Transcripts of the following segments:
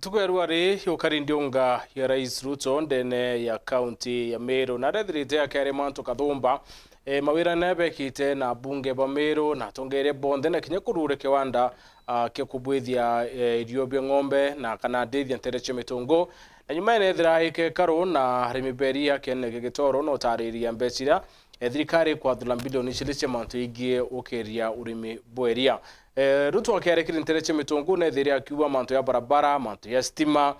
Tugerwari yukari ndiunga ya Rais Ruto ndene ya county ya Meru na rethirite ya kere mantu kathumba mawira nebekite na bunge ba Meru na tongere bonde na kinya kurure kiwanda kia kubwithia irio bia ng'ombe na kana ndithia ntereche mitungo na nyuma nethira ike karo na arimi beria kene gigitoro no tariria mbecira thirikari kwathula bilioni ciliche mantu ingi ukiria urimi bweria Ruto akiarekire ntereche mitungu nethiria akiuga mantu ya barabara mantu ya stima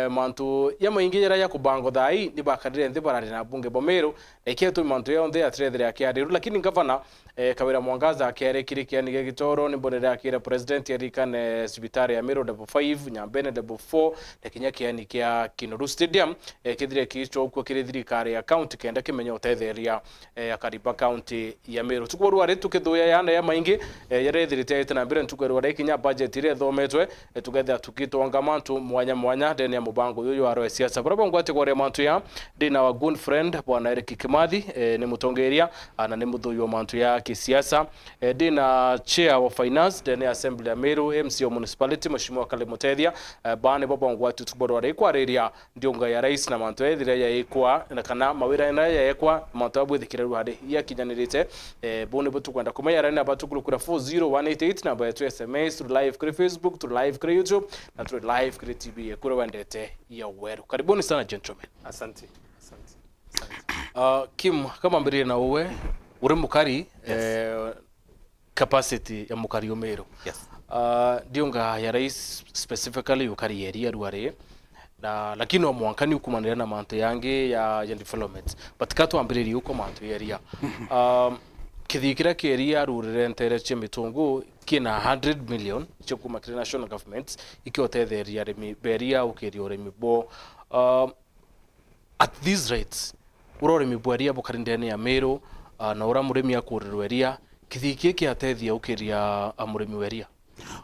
mantu ya maingira ya kubango thai ni bakarire nthi barari na bunge Bomeru na iketu mantu ya onthe atrethiria akiariru lakini gavana Kawira Mwangaza akiarekire kiani gitoro ni bonere akira president yarikane sibitari ya Meru level 5 Nyambene level 4 na kinya kiani kia Kinoru Stadium kithire kicho kwa kire thirikari ya county kenda kimenya utetheria ya Kariba county ya Meru tukuru ari tukithuya yana ya maingi yarethirite itana mbere tukuru ari kinya budget ire thometwe tugetha tukitwanga mantu mwanya ndene ya mubango yuyu aro siasa baraba ngwate gore mantu ya dina wa good friend bwana Eric Kimathi ni mutongeria na ni muthuyo mantu ya kisiasa dina chair wa finance ndene assembly ya Meru MCO municipality mheshimiwa Kale Mutethia bane baba ngwate tukuru ari kwareria ndiunga ya rais na mantu ethire ya ikwa na kana mawira ina ya ikwa mantu abwithikirwa hadi ya kinyanirite bone butukwenda kumenya rana batukulukura 40188 namba yetu SMS through live kuri Facebook through live kuri YouTube na through live kuri TV kuri wendete ya weru. Karibuni sana gentlemen. Asante. Kim kama mbiri na uwe uri mukari capacity ya mukari Meru. Yes. Ndiunga ya rais specifically ukari area ruare na lakini omwankani ukumanira na mantu yange ya development but katu ambiriri uko mantu area kithikira keria rurire ntereche mitungu kina 100 million cyo kuma national government ikiotetheria remi beria ukirio remi bo at these rates urore bweria bukarindene ya Meru na ura murimi akurirweria kithikie kiatethia ukiria amurimi weria.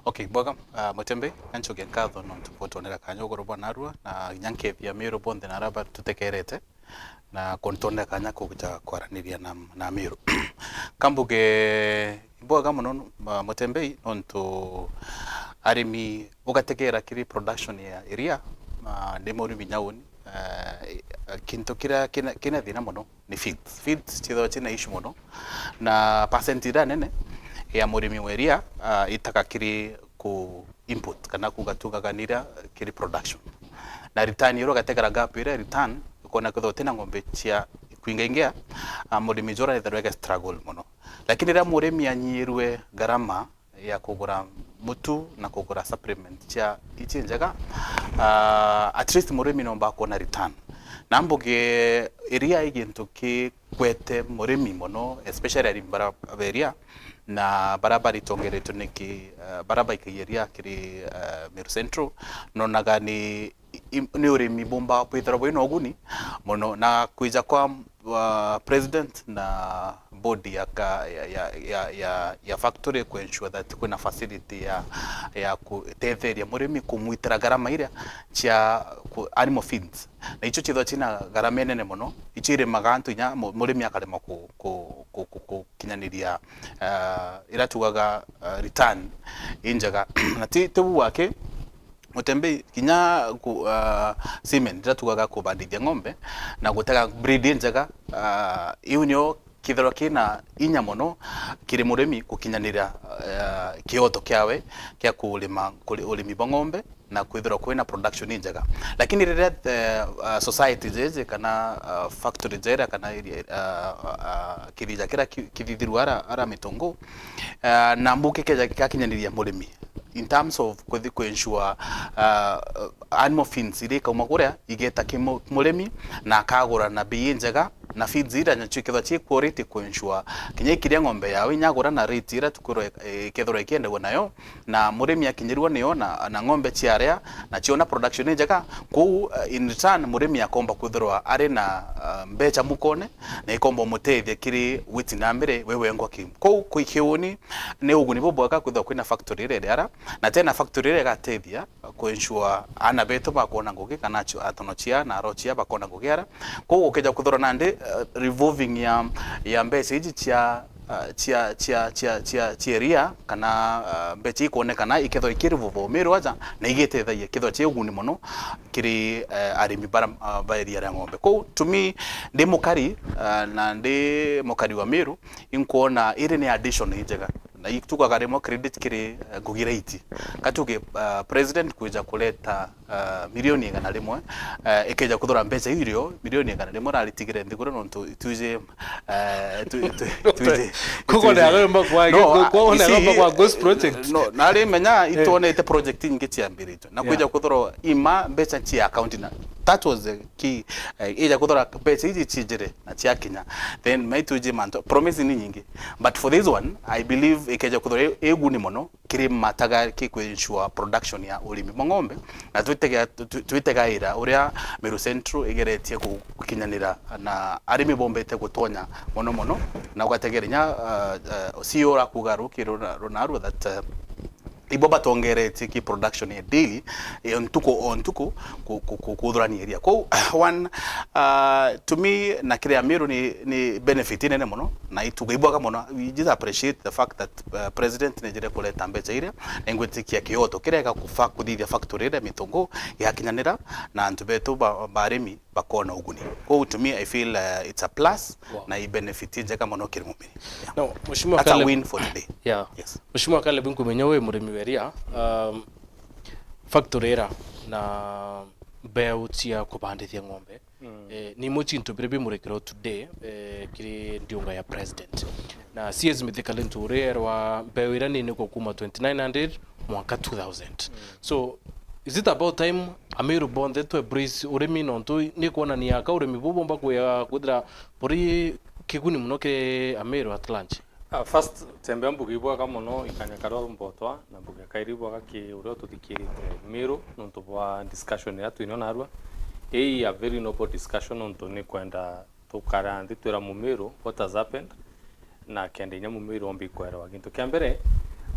Okay, boga Mutembe ancho genkatho no tupotonera kanyo goroba narua na nyanke ya Meru bonde na raba tutekerete na kontonda kanya kuja kwaraniria na Meru kambuge boga muno Mutembe onto arimi ugatekera kiri production ya area demo rimi nyauni kinto kina thina muno ni feeds chitho china issue muno na percentage nene ya murimi weria itaka kiri ku input kana kugatugaganira kiri production na return yoro gategera gap ire return kona kuthotina ngombe chia kuingaingia murimi jora ithirwege struggle muno lakini ra murimi anyirwe garama ya kugura mutu na kugura supplement chia ichi njega at least murimi nomba kona return nambuge area igintu ki kwete murimi muno especially ari baraberia na barabara itongereto niki barabara ikiyeria kiri Meru Central nonaga ni urimi bomba pwithara bwino oguni muno na kuija kwa president na body ya factory ku ensure that kuna facility ya kutetheria murimi kumwitira garama ira cia animal feeds na icho chitho china garama nene muno ichire magantu nya murimi akarema ku kinyaniria ira tugaga return injaga na tibu wake Mutembe kinya ku semen ndatugaga kubandithia ng'ombe na gutega breed njaga iunyo kithero kina inya muno kiri murimi kukinyanira kioto kiawe kia kulima ulimi ba ng'ombe na kwithira kwina production njaga lakini rire society jeje kana factory jera kana kirija kira kithithiru ara mitungu na mbuke keja kakinyaniria murimi in terms of ku ensure animal feeds ire kauma kuria igeta kimurimi na kagura na bei njega na feeds ira nyachikitha chi quality ku ensure kinya kiria ng'ombe yawe nyagura na rate ira tukuro kethoro ikiende nayo na murimi akinyirwa niyo na ng'ombe chiaria na chiona production njega ku in return murimi akomba kuthirwa ari na mbecha mukone na ikomba mutethia kiri witi na mbere wewe ngwa kim ku kuikiuni ne uguni bobwaka kuthwa kwina factory ire ara na tena factory ire gatethia ku ensure ana beto bakona ngugi kana atonochia na rochia bakona ngugi ara ku ukija kuthora nande revolving ya mbeca iji chia ria kana mbeca ikonekana ikethwa ikirivuva Meru aja na igetethagia kethwa cia uguni muno kiri arimi bara baeria ria ng'ombe. Ko to me ndi mukari na ndi mukari wa Meru inkuona iri ni addition njega na itukaga rimo credit kiri Ngugi katuge president kuja kuleta milioni igana rimwe ikeja kuthura mbeca irio milioni igana rimwe raritigire nthiguru no tuje kugone agomba kwa ghost project no nari menya itonete project nyingi ciambiritwe na kuja kuthura ima mbeca cia account na that was the key ija kuthura mbeca iji cijire na cia kinya then maituje manto promise ni nyingi but for this one I believe ikeja kuthura eguni muno kiri mataga ki ensure production ya urimi ng'ombe na twitegaira uria Meru Central igeretie gukinyanira na arimi bombete gutonya muno na ugategerenya CEO ra kugarukiro Ronaldo that iboba tongerete ki production ya daily ontuko kuthurani area. Ko one to me na kire Meru ni benefit nene muno na itugaiboga muno. We just appreciate the fact that president nejire kuleta mbeca ire engwetikia Kyoto kirega kuthithia factory ire mitongo yakinyanira na antu betu barimi bakona uguni. Ko to me I feel it's a plus. Wow. Na I benefit njega muno kiri mumiri. No, Mheshimiwa That's a win for today. Yeah. Yes. Mheshimiwa Caleb Nkumenya we murimi weria factory era na mbeu cia kubandithia ng'ombe ni muchinto birebe murekero today kiri ndiunga ya president na CS Mithika Ture wa mbeu ira ni niko kuma 2900 mwaka 2000 so is it about time Ameru bonde to embrace urimi nonto ni kuona ni aka urimi bubomba kuya kudra pori kiguni muno ke Ameru at lunch. First tembea mbugibwa kama no ikanyakaro mbotwa na mbuga kairibwa kaki urio tuthikirite Meru nonto bwa discussion ya tuino narwa a very noble discussion nonto ni kwenda tukara nditwira mu Meru what has happened na kende nya mu Meru ombi kwera waginto kiambere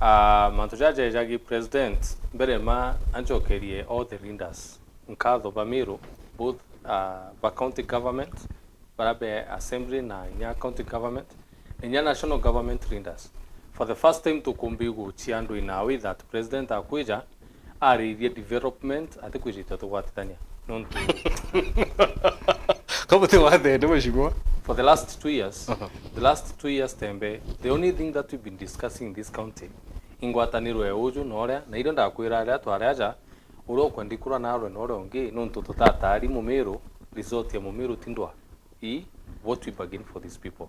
manto jagi president mbere ma anjokerie all the leaders nkatho ba Meru both ba county government barabe assembly na nya county government and national government leaders for the first time to kumbigu chiandu in a way that president akuja are development atekujita to watania non kama te wade ndio Mheshimiwa for the last 2 years the last 2 years tembe the only thing that we've been discussing in this county ingwataniro ya uju noria na indo ndakwira aria twaraja uro kwandikura na aro nore onge non tutatari mu Meru resort ya mu Meru tindwa what we bargain for these people.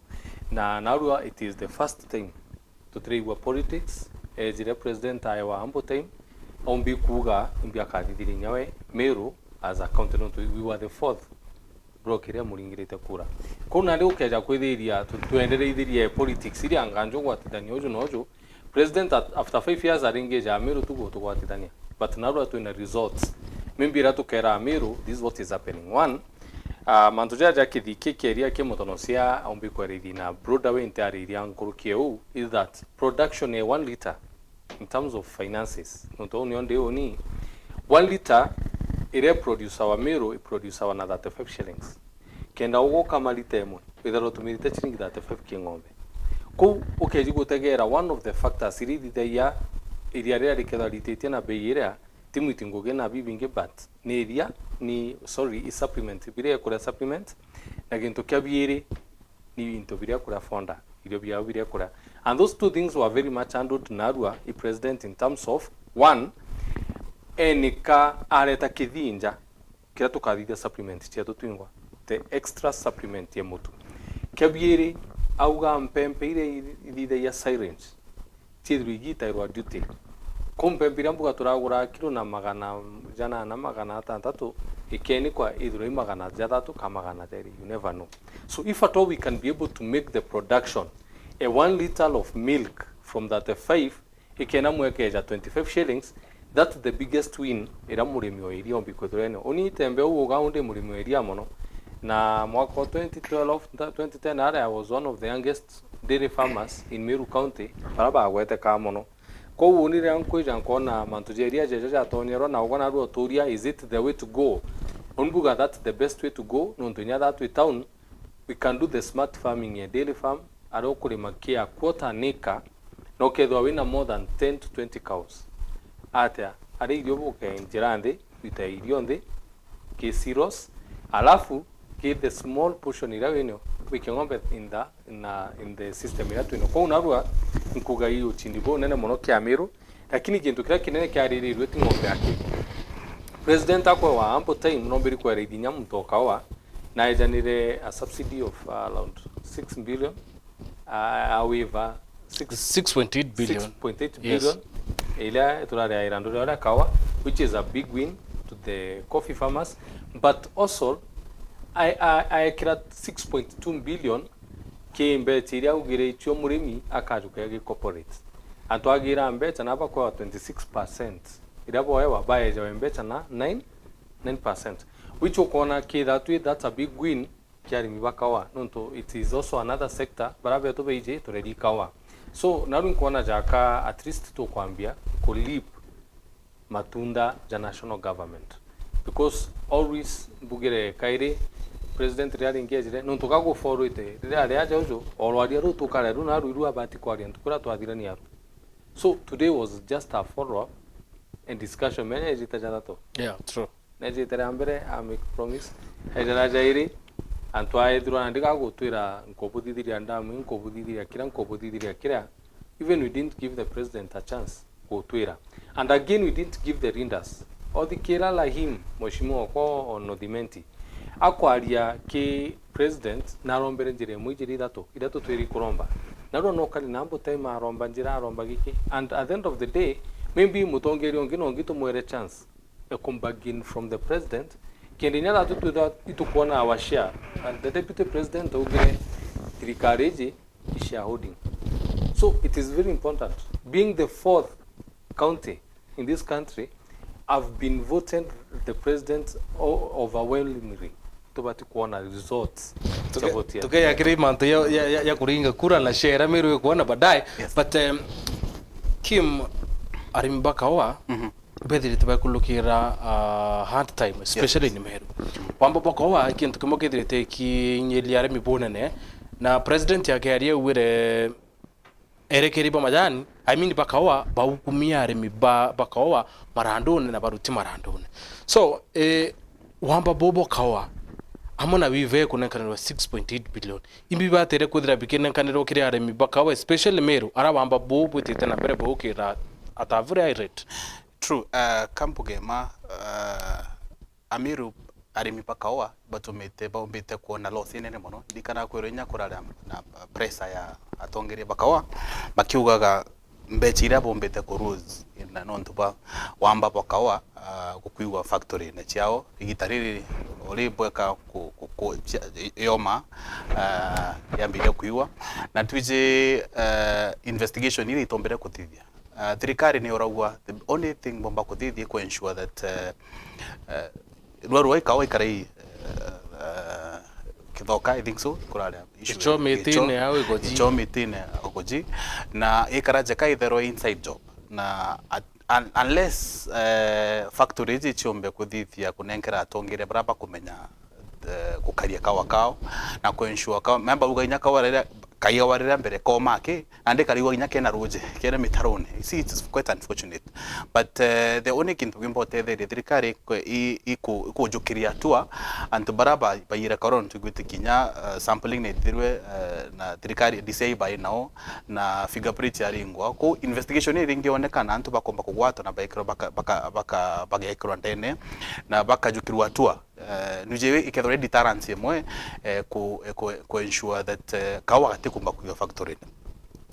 Now it is the first time to trade with politics. As the president Iowa ambo time, ombi kuga mbia kadidiri nyawe Meru as a continent we were the fourth block muringirite kura. Kuna leo keja kwethiria tuendereithirie politics iri anganjo gwatithania uju noju president after 5 years aringeja Meru tugo gwatithania but now to in a results mimbira tukera Meru this is what is happening. One manto jaja kithiki keria kemotono cia ombi kwerithi na Broadway ntariria nkurukie u is that production ya 1 liter in terms of finances noto ni onde oni 1 liter ire producer wa Meru producer wa na 35 shillings kenda ugo kama litemo withero tumirite chiringi 35 king'ombe ku ukeji gutegera one of the factors iri ya iria ria riketha ritetie na bei ira timu itingoge na bibinge but ni iria ni sorry is supplement bire kura supplement na gintu kya biere ni into bire kura fonda irio bia bire kura and those two things were very much handled narua the president in terms of one enika areta kidhinja kira tukathithia supplement cia tutwingwa the extra supplement ya mutu kya biere auga mpempe ile ithithe ya syringe chidrigita irwa duty kumpe birambuga turagura kilo na magana jana na magana 6 ikeni kwa idhuru magana 3 kama magana 3 you never know. So if at all we can be able to make the production a 1 liter of milk from that 5 ikena mwekeja 25 shillings that's the biggest win ira murimi wa iria ombi kwethurene oni tembe uga unde murimi wa iria mono na mwaka 2012 2010 I was one of the youngest dairy farmers in Meru County baraba agwete ka mono ko wonire ankoja nkona mantujeria jeja tonyero na ugona ru oturia is it the way to go onbuga that's the best way to go no ntonya that way town we can do the smart farming a daily farm aro kurima kia quarter acre no kethwa wina more than 10 to 20 cows atia ari irio boke njirande ita irio ndi ki siros alafu ki the small portion ira wino we can ngombe in the system ira twino kwa unarua nkuga hiyo chindibo nene mono kia miru lakini kintu kira kinene kia riri rweti ngombe yake president akwa wa ample time no biri kwa ridinya mtoka wa na ejanire a subsidy of around 6 billion however 6.8 billion 6.8 billion ila turare irandura ora kawa which is a big win to the coffee farmers but also I kira 6.2 billion ke mbeti ria ugire ichio murimi akajuka ya corporate atwagira mbeta naba kwa 26% ila boewa baeja mbeta na 9% which ukona ke that's a big win kiari mibakawa nonto it is also another sector barabe to beije to ready kawa so narun kuona jaka at least to kwambia ko leap matunda ja national government because always bugire kaire president real engage nonto kago forward real ya jojo olwadi ru to kare ru na ru abati kwa rent kura to adirani yaru so today was just a follow up and discussion manage itajada to yeah true neje terambere I make promise ejara jairi antwae durana ndiga gutwira nkobudithiria ndamu nkobudithiria kira even we didn't give the president a chance gutwira and again we didn't give the readers or the kira la him mheshimiwa ko onodimenti akwaria ki president na rombere njire mwijiri idato twiri kuromba naro no kali nambo time aromba njira aromba giki and at the end of the day maybe mutongeri ongino ngito mwere chance a comeback from the president kendinya itu kuona our share and the deputy president ugire trikareji is shareholding so it is very important being the fourth county in this country I've been voted the president overwhelmingly tobati kuona results tuke agreement ya kuringa kura na share miru kuona baadaye but Kim arimbaka wa bediri tuba kulukira hard time especially ni meru wamba boko wa kintu kimo kidrite ki nyeliare mibonane na president yake aria wire erekeri ba majani I mean bakawa ba hukumiare miba bakawa marandone na baruti marandone so wamba bobo kawa amona wive kunenkanirwa 6.8 billion imbi batere kudira bikenenkanirwa kiri are mibakawa especially meru ara wamba bobo tete na bere bo kira atavure rate true kampuge ma amiru ari mipakawa batumete baumbite kuona loss nene muno dikana kwirenya kurara na pressure ya atongere bakawa bakiugaga mbechira bombete ku rules ina nontuba wamba bakawa kukuiwa factory na chiao igitariri olibweka ku yoma yambire kuiwa na twije investigation ili itombere kutithia thirikari ni oragwa the only thing bomba kuthithia ku ensure that rwarwa ikawa ikarei kithoka I think so kurara issue chometine awe goji chometine ogoji na ikaraje kaithero inside job na unless factory ji chombe kuthithia kunenkera atongire baraba kumenya kukaria kawa kao na ku ensure kawa member ugainya kawa kaiya warira mbere koma ke ande kariwa nya kena roje kena mitarone see it's quite unfortunate but the only thing to import the thirikari iko jukiria tua antu baraba bayira karon tugutikinya sampling ne dirwe na thirikari disay by now na fingerprint yaringwa ko investigation iringi onekana antu bakomba kugwata na baikro baka bagaikro ndene na bakajukirwa tua nujewe ikethore deterrence yemwe ku ensure that kawa kumba ku factory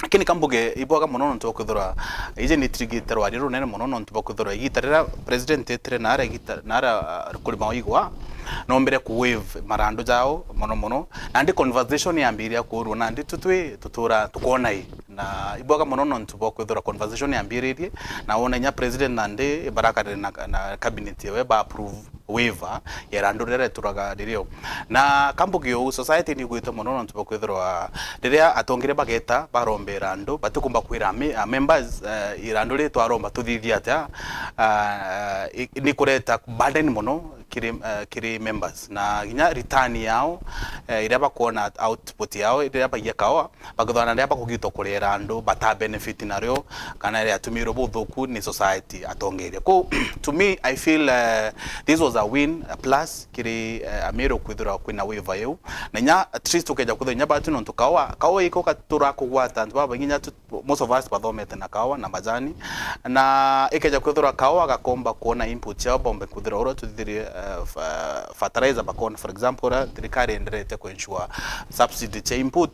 lakini kambuge ibwaga munono nto kuthura ije ni trigger wariro nene munono nto kuthura igitarira president etre nara kulima oigwa no mbere ku wave marando jao muno na ndi conversation yambiria ku ru na ndi tutura tukona na iboga mono nontu bo kwithura conversation yambiririe na wona nya president nande baraka na cabinet yewe ba approve waiver yerandu rere turaga ririo na kambugi yo society ni gwita mono nontu bo kwithura riria atongire bageta barombera andu batikumba kwira members irandu ri twaromba tuthithia ata ni kureta burden mono kiri members na ginya return yao iria bakuona output yao iria bagia kawa bagithana ria bakugito kurera andu bata benefit nario kana ria tumiro buthuku ni society atongeria ko to me I feel this was a win a plus kiri Amiro kwithura kwina waiver yu na nya at least ukeja kutho nya batu no kawa iko katura kugwata andu baba ginya most of us bathomete na kawa na majani na ikeja kwithura kawa gakomba kuona input yao bombe kwithura oro tuthiri fertilizer bakona for example thirikari enderete ku ensure subsidy cha input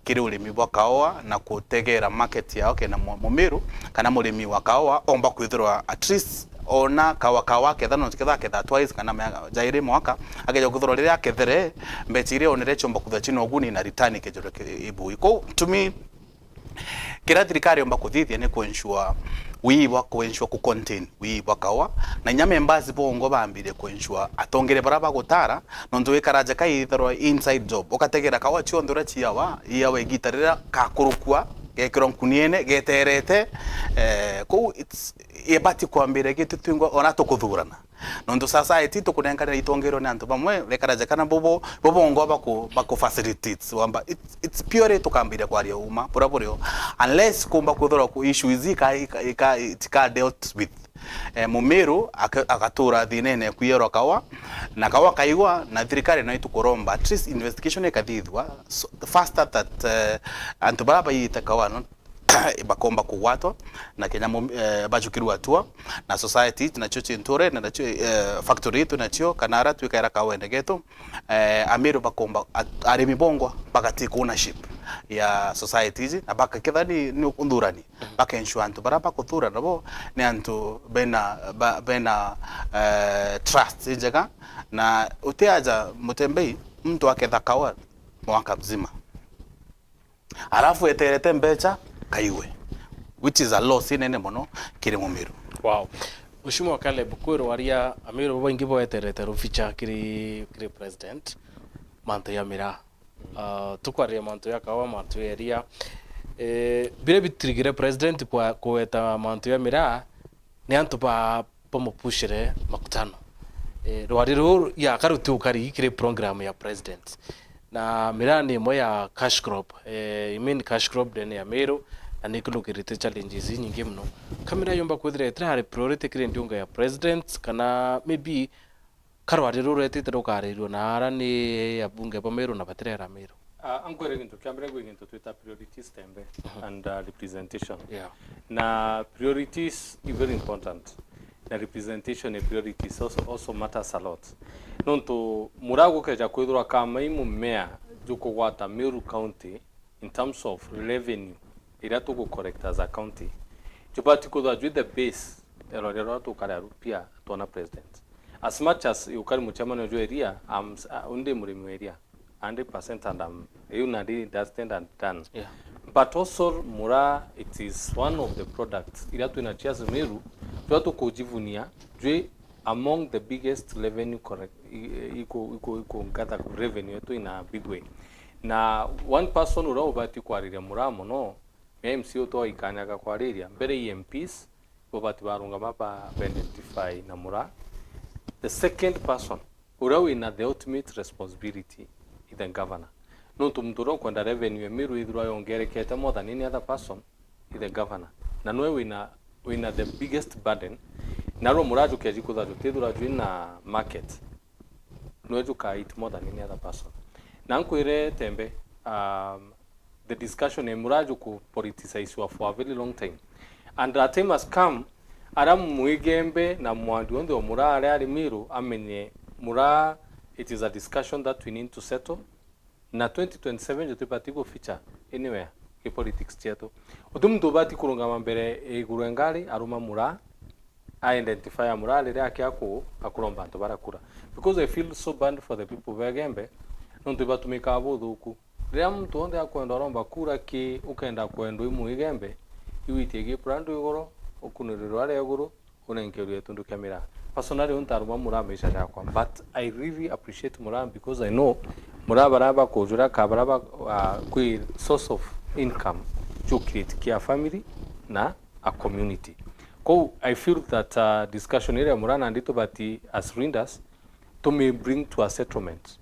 kiri urimi bwa kawa na kutegera market yao kena Mumiru kana murimi wa kawa omba kwithirwa at least ona kawa ketha no ketha twice kana jaire mwaka ageja kwithirwa riria kethere mbetire onere chomba kutha chino guni na return kejoro ibu iko to me kira thirikari omba kuthithia ni ku ensure wiwa ku ensure ku contain wiwa kawa na nyame mbazi bongo bambire ku ensure atongere baraba gutara nondu wikaraje kaithirwa inside job ukategera kawa chio ndura chiawa iyawe gitarira kakurukwa gekiro kuniene geterete ko it's ebati kwambire gitu twingwa ona tukuthurana nondu society tukunenganira itongero ni antu bamwe rekaraje kana bobo ngo bako facilitates wamba it's pure tukambire kwa ria uma pura unless kumba kuthora ku issues ika dealt with Mumiru akatura thinene kwiyero kawa na kawa kaigwa na thirikari na itukoromba at least investigation ekathithwa so faster that antu baraba yitakawa no bakomba kuwatwa na Kenya bajukirwa atua na society tunacho chintore na nacho factory tunacho kanara twikaira kawende geto Amiro bakomba arimi bongwa bagati ownership ya societies na baka kethani ni undurani baka ensure antu baraba kuthura nabo ni antu bena trust njega na utiaja Mutembei mtu aketha kawa mwaka mzima alafu eterete mbecha kaiwe which is a loss inene mono kiri Mumiru. Wow. Ushimo Caleb kwero waria Amiro boingi boeterete ruficha kiri president manto ya mira tukwaria manto ya kawa manto eria bire bitrigire president kwa kueta manto ya mira ni antu pa pomopushire makutano rwari ya karutu kari kiri program ya president na mira ni moya cash crop I mean cash crop dene ya Amiro na nikulukirite challenges nyingi mno kamera yomba kwithire tare priority kire ndiunga ya president kana maybe karwari rurete terokarirwo na ara ni abunge Amiro na batirera Amiro ankwere gintu kyambere gintu twita priorities tembe and representation na priorities is very important na representation and priorities also matters a lot nonto murago keja kwithura kama imumea juko gwata Meru County in terms of revenue ira tuko correct as a county jubati kuthwa with the base erorero tukara rupia tona president as much as ukari muchamano jo area unde murimi area 100% and unadi that's and done but also mura it is one of the products ira tuina chia Meru tu kujivunia jwe among the biggest revenue correct iko ngata revenue to in a big way na one person ura ubati kwariria muramo no MCO to ikanyaga kwariria mbere EMPs ubati barunga mapa identify na mura the second person ura wina the ultimate responsibility is the governor no tumturo kwenda revenue Meru idhura yongerekete more than any other person is the governor na no wina the biggest burden naro muraju kejiko that tethura na market no ka it more than any other person nankwire tembe the discussion in muraju ku politicize for a very long time and that time has come ara muigembe na mwandi onde murare ari Meru amenye mura it is a discussion that we need to settle na 2027 jote patiko feature anywhere ke politics cheto udumdo bati kurunga mbere igurengari aruma mura identify amura lere akiako akuromba nto barakura because I feel so bad for the people vegembe nonto batumika abudhuku ria mtu onde akwenda romba kura ki ukenda kwenda imu igembe iwitigie brando igoro ukuniriro ari igoro unenkerie tundu kamera personally untaruma mura maisha yakwa but I really appreciate mura because I know mura baraba kujura kabaraba kwi source of income to create kia family na a community. Ko I feel that discussion area mura na ndito bati as Rinders to may bring to a settlement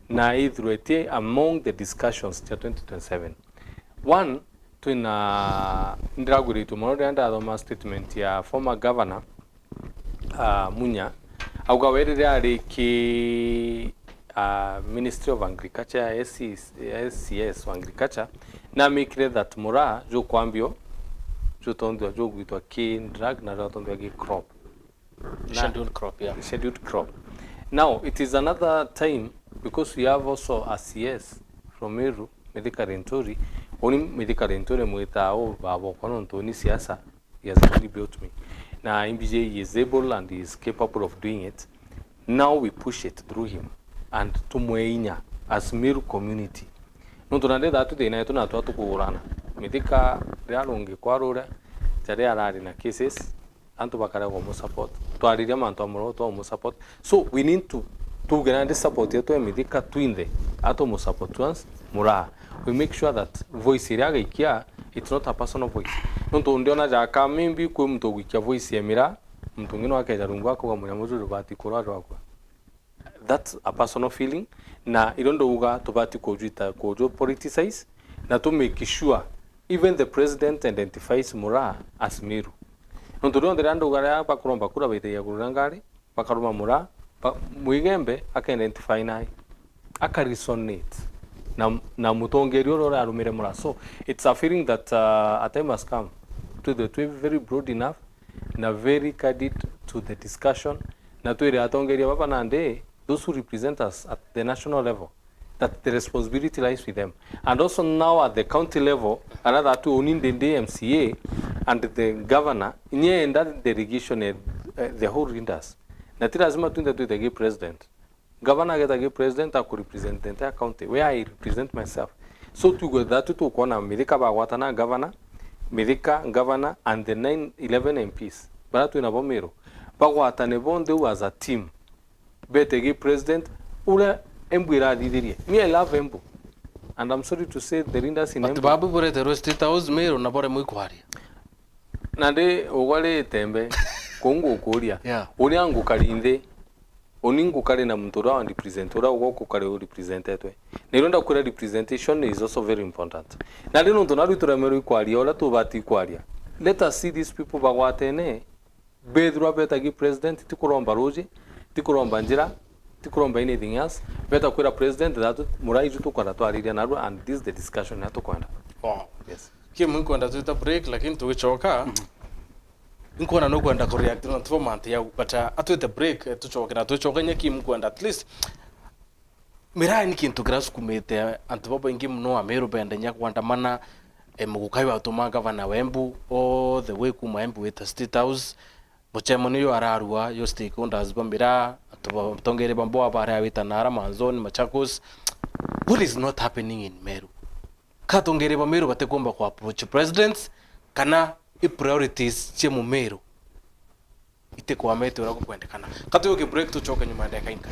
na idruete among the discussions to 2027. One to na ndraguri to mono anda the statement ya former governor Munya augawerere ari ki Ministry of Agriculture SCS of Agriculture na mikire that mura jo kwambio jo tondo jo gwitwa ki drag na jo tondo gi crop Scheduled crop, yeah. Scheduled crop. Now it is another time because we have also a CS from Meru Medical Rentori oni Medical Rentori mwita o babo kono ntoni siasa he has really built me. Now MBJ is able and is capable of doing it. Now we push it through him and tumweinya as Meru community. No tunande datu de na tuna tu kuurana. Medical realonge kwarura tare arari na cases antu bakara go mo support. To ariria mantu amuro to mo support. So we need to grande support yetu emidika twinde ato mo support once mura. We make sure that voice iraga ikia it's not a personal voice. Nonto ndiona jaka mimbi ku mtu gwikia voice emira mtu ngino akaja rungwa ko mu nyamuzuru bati kuraro akwa. That's a personal feeling na irondo uga tobati kojuita kojo politicize na to make sure even the president identifies mura as Meru. Nonto ndo ndando gara bakuromba kura baite ya kurangari bakaruma mura muigembe aka identify nai aka resonate na mutongeri oro arumire mura. So it's a feeling that a time has come to the very broad enough na very candid to the discussion na to ire atongeri baba nande those who represent us at the national level that the responsibility lies with them, and also now at the county level another to onin the MCA and the governor in that delegation the whole Rinders na lazima tuende to the president governor get a president aku represent the entire county where I represent myself. So to go that to kona Medika Bagwatana governor and the 11 MPs but to Nabomero Bagwatane bonde was a team betegi president ula embwira didirie. Me I love Embu and I'm sorry to say the Rinders in Embu babu bore the State House Meru na bore muikwari nande ogwale tembe kongo koria oni angu kalinde oni ngu kale na mtura and represent ora ugo kale represented nironda kura representation is also very important na lino ntonaru turamero ikwari ola tubati kwaria. Let us see these people bagwatene bedru betagi president tikuromba roje tikuromba njira tikuromba anything else beta kura president that murai jutu kwa twariria naru and this the discussion nato kwenda. Wow, yes kimu kwenda tuta break lakini tukichoka nkona no kwenda kureact na performance ya but at the break tuchoka nyaki mkwenda at least mira ni kintu grass kumete antibaba ingi mno Ameru bende nya kwandamana mugukai wa tuma governor Wembu all the way kuma Embu with the State House bochemoni yo ararua yo stakeholders bambira tongere bambo abara wita nara manzoni Machakos. What is not happening in Meru? Katongere ba Meru batekomba kwa approach presidents kana priorities che mu Meru ite kwa mete ora kwendekana katuyo ke break tuchoka nyuma ya dakika inka.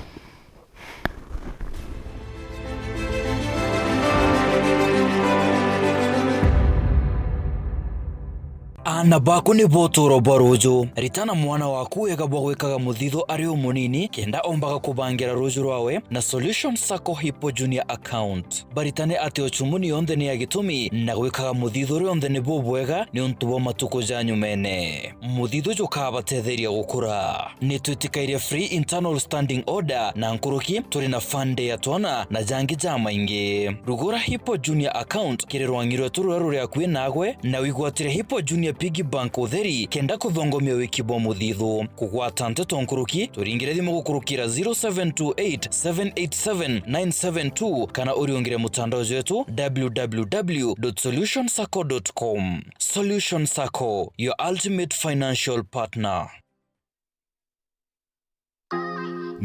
Ana baku ni botoro barojo ritana mwana waku egabwa gwikaga muthitho ari umunini kenda ombaga kubangira rojo rwawe na Solution Sacco Hippo Junior account baritane ati ochumuni yonde ni agitumi na gwikaga muthitho yonde ni bobwega ni untubo matuko janyu mene muthitho jokaba tetheria gukura ni twitikaire free internal standing order na nkuruki turi na fund ya twana na jangi jama ingi rugura Hippo Junior account kirerwangirwe tururu rya kwinagwe na wigwatire Hippo Junior Piggy Bank utheri kenda kuthongomia wikibo muthithu kugwata nteto nkuruki turingire thimu gukurukira 0728787972 kana uriongire mutandao wetu www.solutionsacco.com. Solution Sacco, your ultimate financial partner.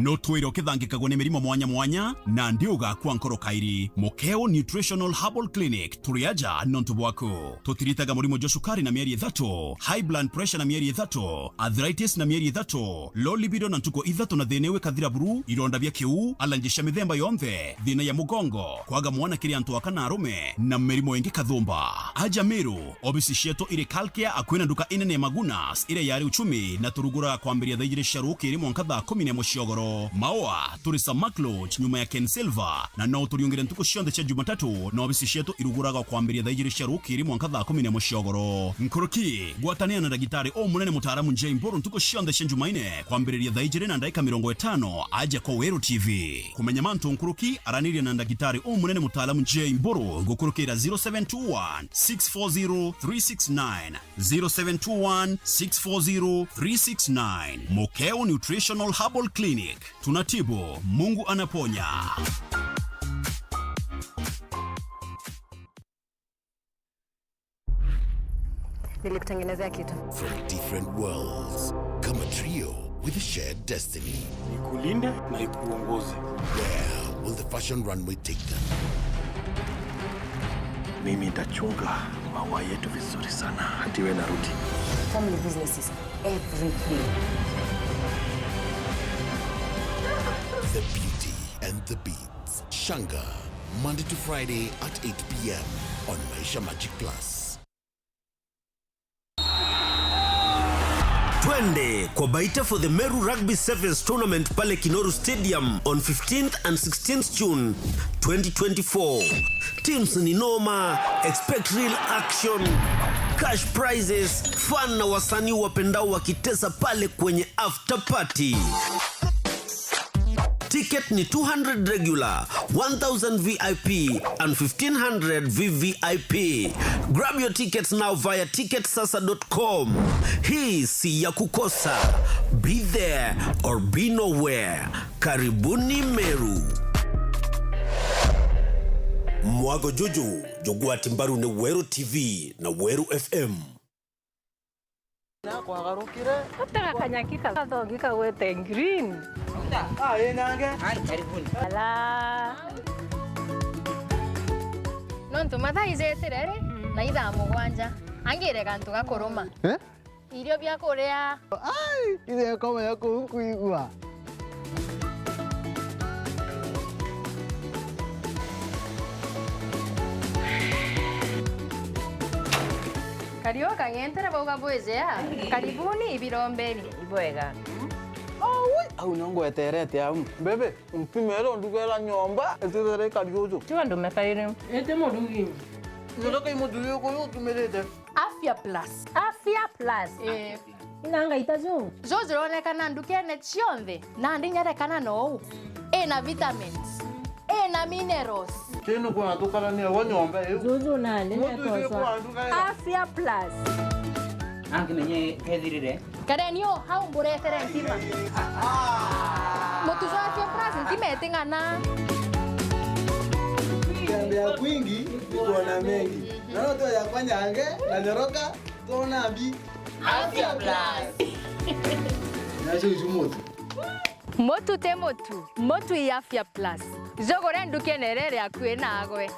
no twiro kithangikagwo ni mirimo mwanya mwanya na ndiuga kwa nkoro kairi. Mokeo Nutritional Herbal Clinic turiaja nontu bwako tutiritaga murimo jo sukari na mieri 3, high blood pressure na mieri 3, arthritis na mieri 3, low libido na ntuko 3 na thinewe kathira buru, ironda bya kiu, alanjisha mithemba yonthe, thina ya mugongo, kwaga mwana kiri antu akana arume na mirimo ingi kathumba. Aja Meru obisi sheto ire Kalkia akwina nduka inene Magunas ire yari uchumi na turugura kwambiria thaijire sharuki iri mwanka thaa 10 ya muciogoro. Maoa turisa Macloch nyuma ya Ken Silva na no turiungire ntuko cionthe cia Jumatatu na obisi sheto iruguraga kwambiria thaijire sharuki iri mwanka thaa 10 ya muciogoro. Nkoroki gwatania na ndagitari o munene mutaramu Njei Mburu ntuko cionthe cia Jumaine kwambiriria thaijire na ndaika 50 aja kwa Weru TV. Kumenya mantu Nkoroki araniria na ndagitari o munene mutaramu Njei Mburu gukurukira 0721 640 369 0721 640 369. Mokeo Nutritional Herbal Clinic, tunatibu, Mungu anaponya. Nilikutengenezea kitu. From different worlds, come a trio with a shared destiny. Nikulinde na ikuongoze. Where will the fashion runway take them? Mimi nitachunga maua yetu vizuri sana hadi wewe narudi. Family business is everything. The beauty and the beats. Shanga, Monday to Friday at 8 p.m. on Maisha Magic Plus. Twende kwa Baita for the Meru Rugby Sevens Tournament pale Kinoru Stadium on 15th and 16th June 2024. Teams ni noma, expect real action, cash prizes, fun na wasanii wapendao wakitesa pale kwenye after party. Ticket ni 200 regular, 1000 VIP and 1500 VVIP. Grab your tickets now via ticketsasa.com. Hii si ya kukosa. Be there or be nowhere. Karibuni Meru. Mwago Juju, jogua timbaru ne Weru TV na Weru FM. Hata kanyakika kathongika wete green. Ala. Nontu mathaizetirere na ithaa mugwanja angire kantu gakuruma irio bya kuria Ile kama yako huku igwa. Karioka ngentere bauga bwezea karibuni ibirombeni Ibwega. Au nongo eterete au. Bebe, mpimero ndugela nyomba, etere kadiozo. Tiwa ndo mekaire. Ete modungi. Ndoka imoduyo ko tumelete. Afya Plus. Afya Plus. Inanga itazo. Zo zironekana ndukene cionthe na ndinyerekana no ena vitamins ena minerals. Kino kwa tukala ni wa nyomba yo. Zuzu nane netosa. Afya Plus. Anki nenye kethirire. Karenio hau mburetere ntima. Mutuzo Afya Plus ntima etingana. Tembea kwingi iko na mengi. Naona tu ya kwanyange na nyoroka tona bi Afya Plus. Nasho jumoto. Motu te motu. Motu ya Afya Plus. Zogore ndukenerere akwe nagwe.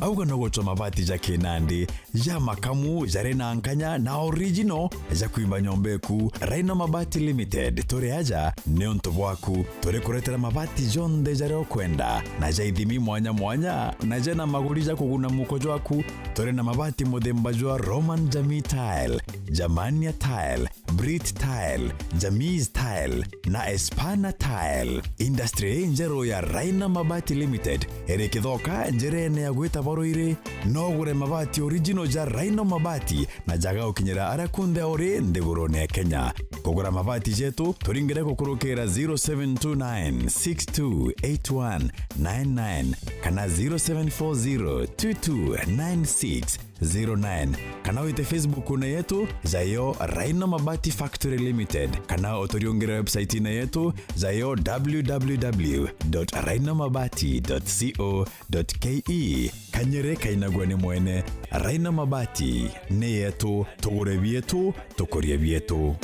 auga no gocha mabati ja Kinandi ja makamu jare na nkanya na original ja kuimba nyombeku Raina Mabati Limited tore aja neonto bwaku tore kuretera mabati jonde jare okwenda na ja ithimi mwanya mwanya na ja na maguri ja kuguna mukojo waku tore na mabati modemba jwa Roman Jamii Tile, Jamania Tile, Brit Tile, Jamiz Tile na Espana Tile. Industry njero ya Raina Mabati Limited erekithoka njerene ya gwita boroire no gure mabati original ja Raina Mabati na jaga ukinyera arakunde ore ndigurone Kenya. kugura mabati jetu turingire kukurukira 0729628199 kana 0740229609 kana wite Facebook na yetu zayo Raino Mabati Factory Limited kana otoriongera website na yetu zayo www.rainomabati.co.ke kanyere kainagwa ni mwene Raino Mabati ne yetu tugure bietu tukurie bietu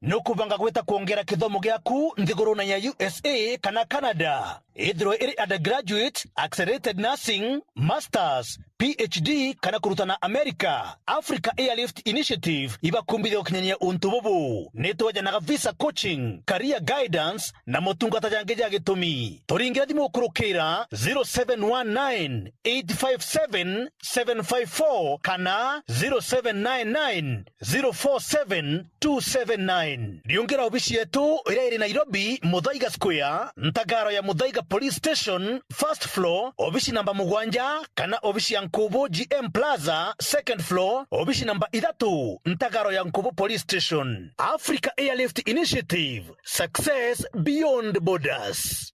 nukubanga gweta kuongera kithomo gyaku nthiguruna ya USA kana Canada ithiro iri undergraduate accelerated nursing masters PhD kana kurutana America Africa Airlift Initiative ibakumbithio kinyania untu bubu nitwajanaga visa coaching career guidance na motungata jange ja gitumi turingira thimu kurukira 0719857754 kana 0799047279 riungira obishi yetu ira iri Nairobi Muthaiga Square ntagaro ya Muthaiga Police Station first floor obishi namba 7 kana obishi ya Nkubu GM Plaza second floor obishi namba 3 ntagaro ya Nkubu Police Station. Africa Airlift Initiative, success beyond borders.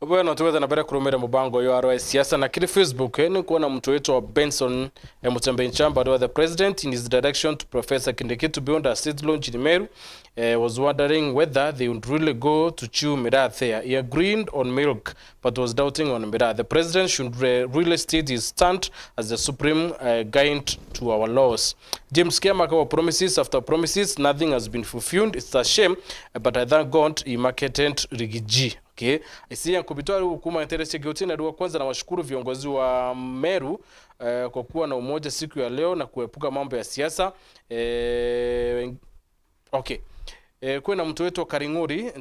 Bueno, tuweza na bere kurumira mubango yo aro siasa na kile Facebook ni kuona mtu wetu wa Benson Mutembe Nchamba do the president in his direction to Professor Kindiki to build a state launch in Meru was wondering whether they would really go to chew miraa there. He agreed on milk but was doubting on miraa. The president should really state his stand as the supreme guide to our laws. James Kiamaka promises after promises, nothing has been fulfilled. It's a shame, but I thank God he marketed Rigiji. Okay. Isia kubitoa hukuma interest gauti na dua kwanza na washukuru viongozi wa Meru kwa kuwa na umoja siku ya leo na kuepuka mambo ya siasa. Okay. Kwa na mtu wetu wa Karinguri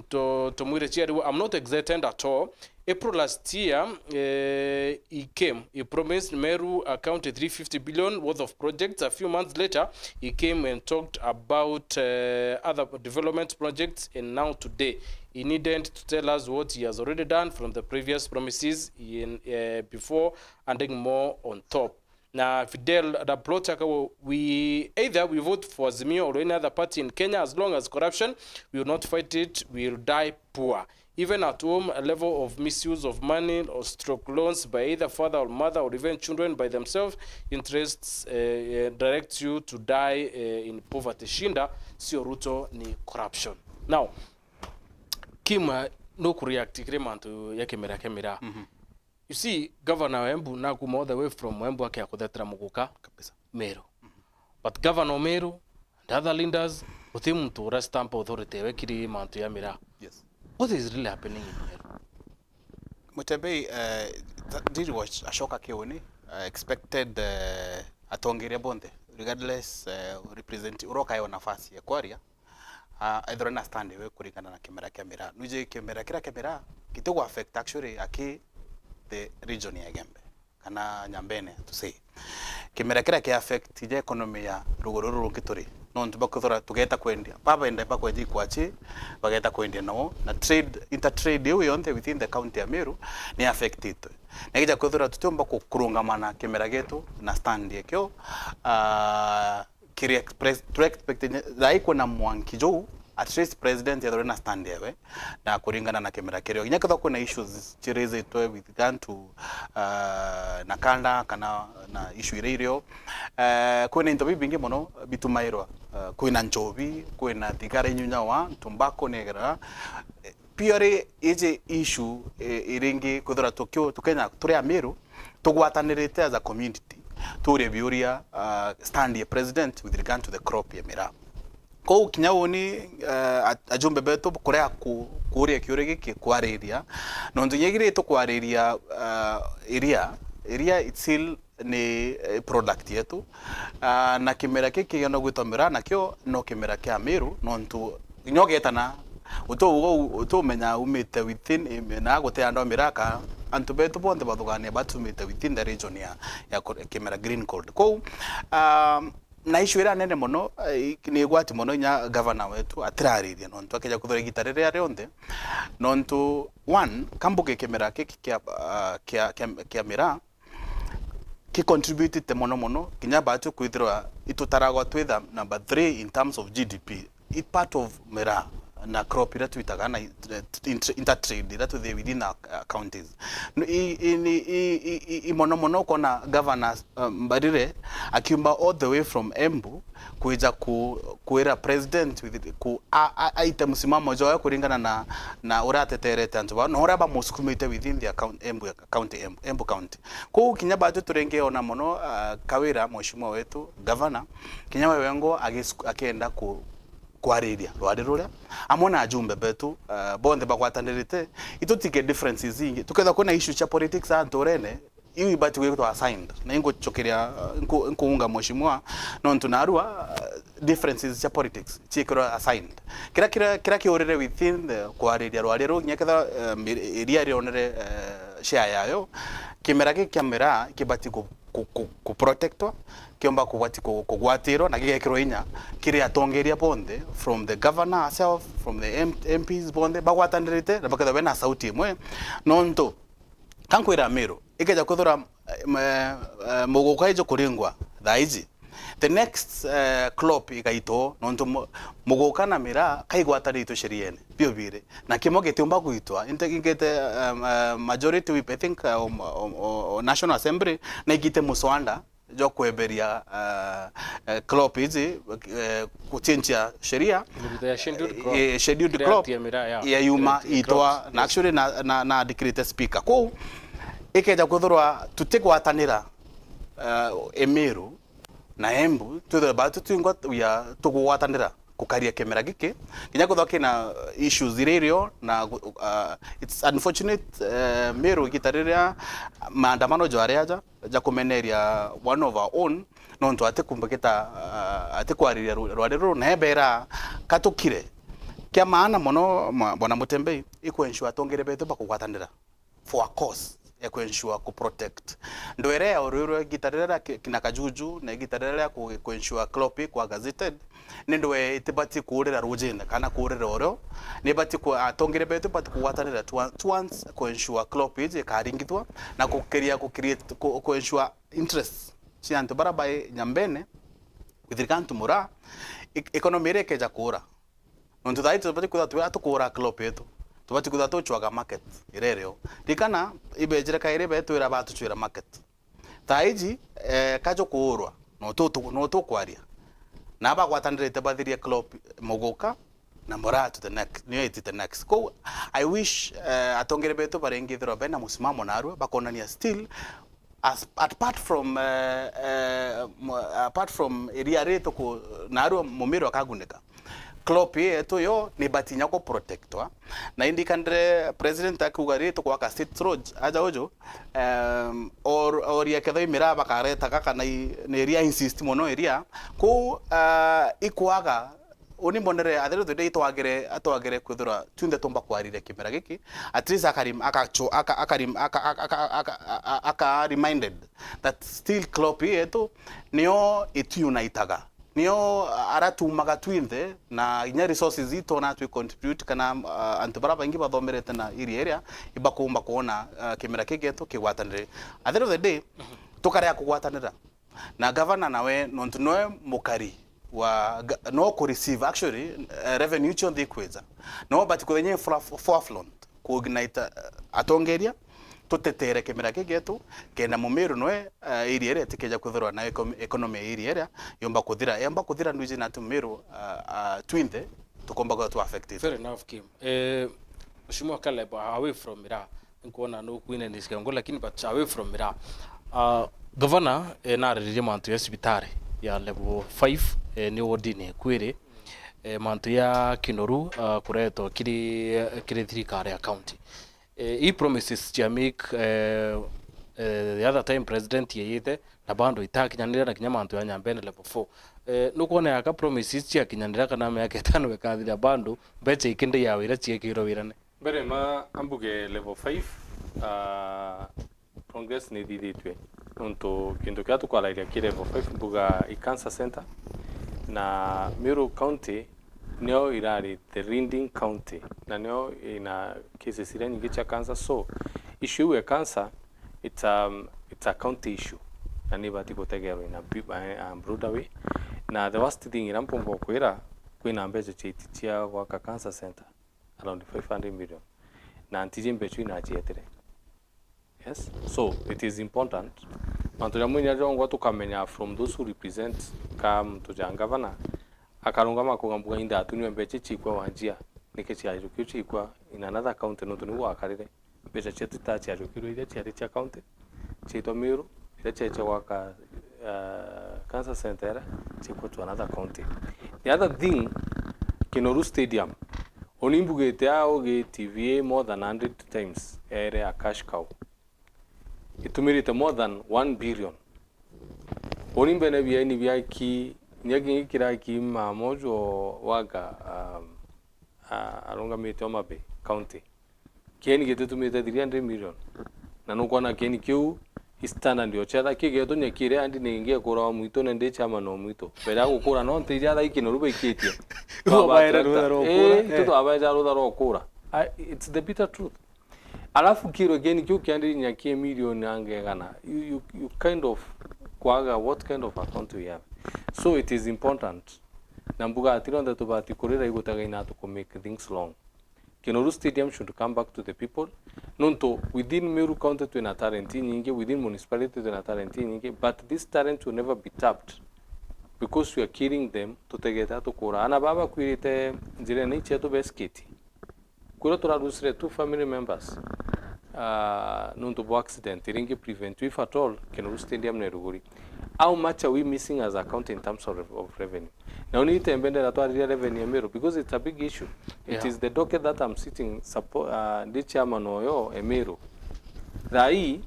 tomwire chiari I'm not excited at all. April last year he promised Meru accounted 350 billion worth of projects. A few months later he came and talked about other development projects, and now today he needed to tell us what he has already done from the previous promises before adding more on top. Now, Fidel Raplotaka, we vote for Azimio or any other party in Kenya. As long as corruption, we will not fight it, we will die poor. Even at home, a level of misuse of money or stroke loans by either father or mother or even children by themselves, interests direct you to die in poverty. Shinda, sio Ruto ni corruption. Now, Kima no kureact kiremantu yake mera. You see, Governor Embu na kuma all the way from Embu ake akuthetra muguka kabisa Meru. But Governor Meru and other leaders uthimu mtura stamp authority wekiri mantu ya mira. Yes. What is really happening in Meru? Mutembe did watch Ashoka Kioni expected atongere bonde regardless represent uroka yo nafasi ya kwaria either understand we kuringana na kamera nuje kamera kitogo affect actually aki the region ya Gembe kana Nyambene to say kimera ke affect the economy ya rugururu kituri no ntubakuzora tugeta kwendia baba enda pa kweji kwachi bageta kwendia no na trade intertrade yo yonte within the county ya Meru ni affected nekija kuzora tutomba kurungamana kimera getu na stand yekyo kiri express expect daiko na mwankijou at least president ya na stand yewe na kuringana na kamera kereo nyakatha kuna issues chireze to with gun to nakanda kana na issue irerio kuna into bingi mono bitumairwa kuna njobi kuna thigara nyunya wa tumbako negera piore ije issue iringi kuthora tokyo tukenya turi Meru tugwatanirite as a community to review stand ya president with regard to the crop ya miraa. Ko kinyawoni ajumbe beto kurea kuria kiurege ki kwariria no ndonyegire to kwariria area itself ni product yetu na kimera kiki no gwitomera nakyo no kimera kya Meru no ntu nyogetana uto menya umite within na gote ando miraka antu beto bonde badugane batumite within the region ya kimera green gold ko na issue ira nene muno ni gwati muno nya governor wetu atirariria nontu akeja kuthora gitarire ari onde nontu one kambuke kemera kiki kia mira ki contributed te muno kinya batu kwithirwa itutaragwa twitha number 3 in terms of GDP it part of mira na crop ira twitaga na intertrade ira tuthe within our counties i mono kona governors mbarire akiumba all the way from Embu kuija kuira president with ku aite msimamo joya kuringana na urateterete antu ba no raba muskumite within the account Embu county ko kinya batu turenge ona mono kawira mheshimiwa wetu governor kinya wengo akienda kwariria rwari ruria amona ajumbe betu bonde bakwatanirite itutike differences ingi tuketha kuna issue cha politics antorene iwi bati wetwa assigned na ingo chokeria nkuunga mheshimiwa nontu narua differences cha politics chikira assigned kira kiorere within the kwariria rwari ru nyeketha area rionere share yayo kimera kikamera kibati ku protectwa kiomba kubati kugwatiro na gigekiro inya kiri atongeria bonde from the governor herself from the MPs bonde bagwatandirite na bakatha bena sauti imwe nonto kankwira mero ikeja kuthura muguka ijo kuringwa thaizi the next club igaito nonto muguka na mira kaigwatarito sheriene biobire na kimoge tiomba kuitwa ingete majority whip I think National Assembly na igite muswanda jo kweberia club hizi kuchenja sheria scheduled club ya yuma itwa na actually na decree speaker ko ikeja kuthurwa tutigwatanira Emeru na Embu tuthe batu twingwa ya tugwatanira kukaria kemera giki kinya kuthoke na issues irerio na it's unfortunate Meru gitariria maandamano jwareaja ja kumeneria one of our own nonto atikumbeketa atikwariria rwarero na ebera katukire kia maana mono bwana Mutembei iko atongere betu bakugwatanira for a cause ensure ku protect ndoere ororo gitarera kina kajuju na gitarera ku ensure clopi kwa gazetted nindwe itibati kurira rujenda kana kurira oro ne bati ku atongere betu bati kuwatanira once ku ensure clopi je karingitwa na kukeria ku create ku ensure interest si anto barabai nyambene withirikantu mura economy reke jakura nonto daito bati kudatwa atukura clopi yetu tubati kudato chwaga market irereo dikana ibejere kaire betu ira batu chwira market taiji kajo kuurwa no to kwaria na ba gwatandire bathiria club muguka na mora to the next new to the next ko I wish atongere betu barengi thero bena musimamo narwa bakonania still apart from area reto ko narwa mumiro akaguneka club yetu yo ni batinya ko protectwa na indikandre president akugari to kwa state road aja ojo or ya kedai miraba kareta kaka na area insist mono area ko ikwaga oni mbonere athero today atwagere kuthura tunde tomba kwarire kimera giki at least aka reminded that still club yetu niyo itunaitaga niyo aratumaga twinthe na inya resources ito na twi contribute kana antubara bangi bathomerete na iri area ibakumba kuona kimera kigeto kigwatanire at the end of the day tukarea kugwatanira na governor nawe nontunoe mukari wa no ko receive actually revenue chonde kweza no but kwenye forefront ku ignite atongeria tutetere kimera kigetu kena mumiru noe iri area tikeja kuthirwa na economy iri area yomba kuthira nduji na tumiru twinthe tukomba kwa tu affected. Fair enough Kim. Mheshimiwa Caleb away from Mira nkuona no kuine nisikango lakini but away from Mira governor na riri mantu ya hospitali ya level 5 ni wodini kwire mantu ya Kinoru kureto kiri thirikari ya county. He promises to make the other time president yeyite na bando itakinyanira na kinyamantu ya nyambene level 4 nukuona yaka promises cia kinyanira kana me yake tano wekathira bando beche ikinde ya wira cie kiro wirane mbere ma ambuge level 5 progress ni thithitwe unto kindu kia tukwalairia ki level 5 buga i cancer center na Meru County nio irari the leading county na nio ina cases ile nyingi cha cancer. So issue ya cancer it's a county issue na ni bati kutegerwa in a broader way. Na the worst thing irampombo kwira kwina mbeje chitia kwa cancer center around 500 million na antijimbe china chietere. Yes, so it is important mantuja mwinya jongo tukamenya from those who represent kam tujangavana akarunga makugambuga inda atuniwe mbeche chikwa wanjia nike chiajo kichikwa in another county no tuni wakarire mbeche chetu ta chiajo kiro ile chiari cha county chito Meru ile cheche waka cancer center chikwa to another county. The other thing, Kinoru Stadium onimbugete aoge TVA more than 100 times ere a cash cow. Itumirite more than 1 billion. Onimbene bia ni bia ki nyagi kira ki mamojo waga alonga mete Omabe County. Kieni getu tumite 300 million. Na nukwana kieni kiu istana ndio chada kigeto nyekire andi ningie kura muito nende chama no muito. Pera gukura no ntijada ikino rube ikitie. Babaira rudaro kura. Tuto abaira rudaro kura. It's the bitter truth. Alafu kiro geni kiu kiandi nyakie million ange gana. You kind of kwaga what kind of account we have. So it is important. Nambuga atironda tubati kurira igutaga inato to make things long. Kinoru Stadium should come back to the people. Nonto within Meru County to na talent nyingi, within municipality to na talent nyingi, but this talent will never be tapped because we are killing them to tegeta to kura. Ana baba kuirite njire ni cheto beskiti. Kura tora lusre 2 family members. Nonto bo accident iringi prevent if at all Kinoru Stadium na ruguri. How much are we missing as a county in terms of revenue? Now need to embed that revenue Meru because it's a big issue. It is the docket that I'm sitting the chairman oyo Meru. Rai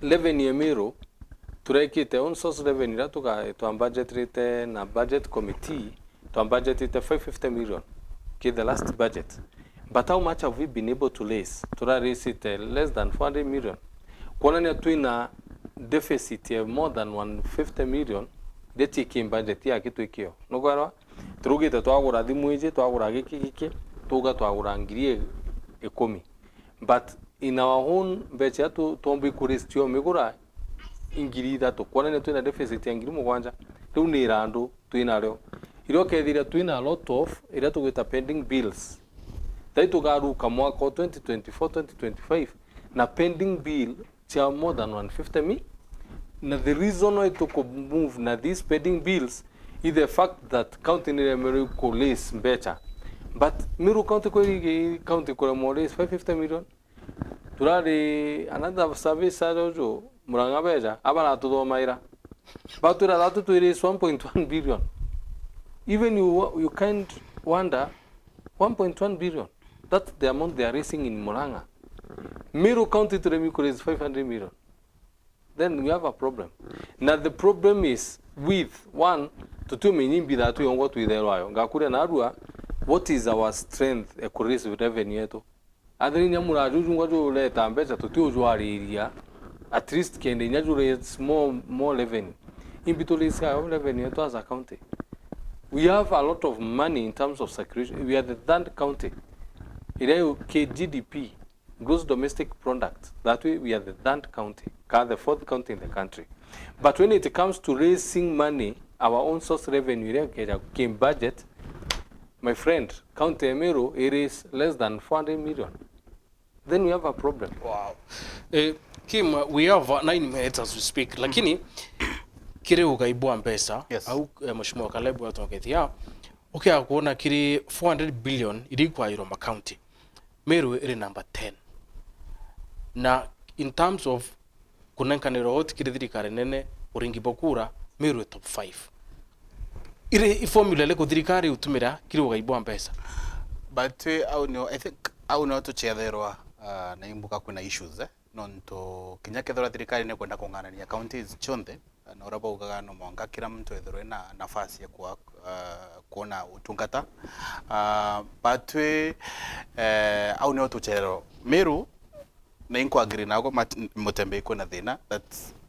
revenue Meru turekite on source revenue ratuka to budget rate na budget committee to budget it 550 million. Okay, the last budget. But how much have we been able to raise? To raise it less than 400 million. Kwa nani tuina deficit ya more than 150 million de chikim budget ya kitu ikio nogwarwa turugite twagura thimu ije twagura giki tuga twagura ngiri 10 but in our own becha tu tombi kuristio migura ingiri thatu kwana ne twina deficit ya ngiri mugwanja riu ni randu twina ryo iro kethira twina a lot of ira tugita pending bills thai tugaruka mwaka 2024 2025 na pending bill cha more than 150 million. Now the reason why to move na these pending bills is the fact that county ni Meru collates better. But Meru county ko more is 550 million. Turari another service ajo muranga beja abana to do maira. But to that to is 1.1 billion. Even you can't wonder 1.1 billion. That's the amount they are raising in Muranga. Meru County to Remiko is 500 million. Then we have a problem. Now the problem is with 1 to 2 million be that we on what we there wayo. Ngakure na arua what is our strength e kurisi with revenue yetu. Adri nyamura juju ngaju le tambecha to tuju area at least kende nyaju more revenue. In bitolisa revenue yetu as a county. We have a lot of money in terms of security. We are the third county. Ile GDP, gross domestic product. That way we are the third county, the 4th county in the country. But when it comes to raising money, our own source revenue came budget, my friend, County Meru, it is less than 400 million. Then we have a problem. Wow. Kim, we have 9 minutes as we speak. Lakini kire ukaibua mpesa au mheshimiwa Kalebu atoketia okay kuona kiri 400 billion ilikuwa Iroma County. Meru iri number 10. Na in terms of kunenkaniro hoti kiri thirikari nene uringi bokura Meru top 5. Iri formula leko thirikari utumira kiri ukaibua mpesa. But I think au no to chetherwa na imbuka kuna issues nonto kinyakethora thirikari ne kwenda kung'anania counties chonde na uraba ugaga no mwanga kila mtu etherwe na nafasi ya kuona utungata batwe au no to chero Meru na inko agree nago Mutembe iko na thina that